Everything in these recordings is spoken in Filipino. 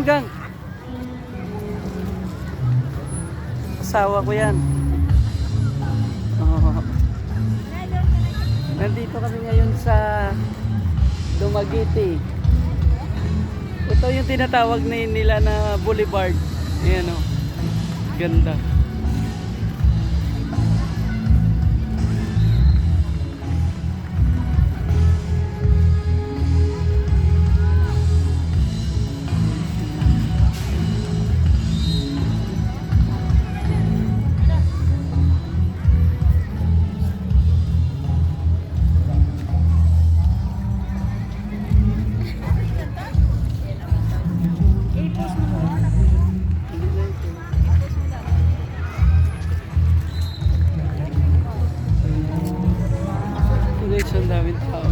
mo, gang. Asawa ko yan. Oh. Nandito kami ngayon sa Dumaguete. Ito yung tinatawag nila na boulevard. Ayan o. Ganda. Guys, ang daming tao.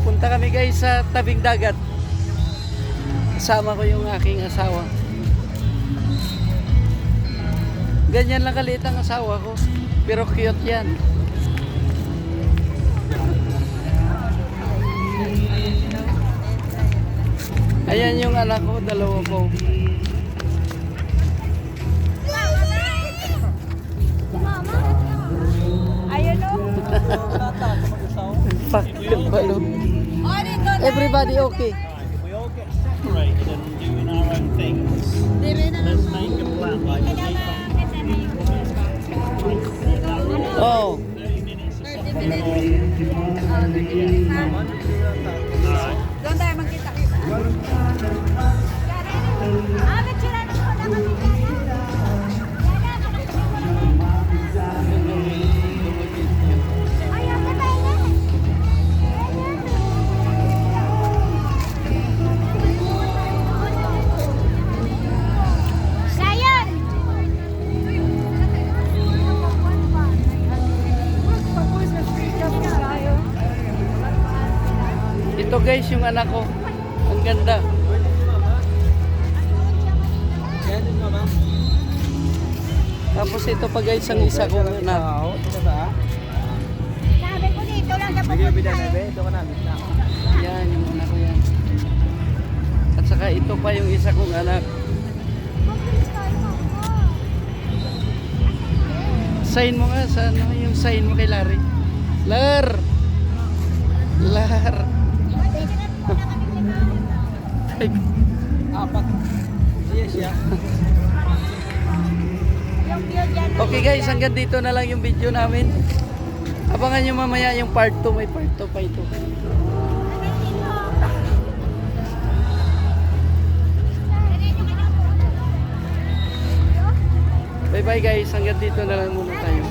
Punta kami guys sa tabing dagat. Kasama ko yung aking asawa. Ganyan lang kaliit ang asawa ko. Pero cute yan. Ayan yung anak ko, dalawa ko. Ayun o. Pakil balo. Everybody okay? We all get separated and doing our own things. Let's make a plan. Like Oh. 30 minutes or 30 something. minutes. Doon tayo magkita-kita. Ito guys yung anak ko. Ang ganda. Tapos ito pa guys ang isa kong anak. Sabi ko dito lang sa pupunta. Yan yung anak ko yan. At saka ito pa yung isa kong anak. Sign mo nga sa ano yung sign mo kay Larry. Lar! Lar! Apat. Yes, yeah. Okay guys, hanggang dito na lang yung video namin. Abangan nyo mamaya yung part 2. May part 2 pa ito. Bye bye guys, hanggang dito na lang muna tayo.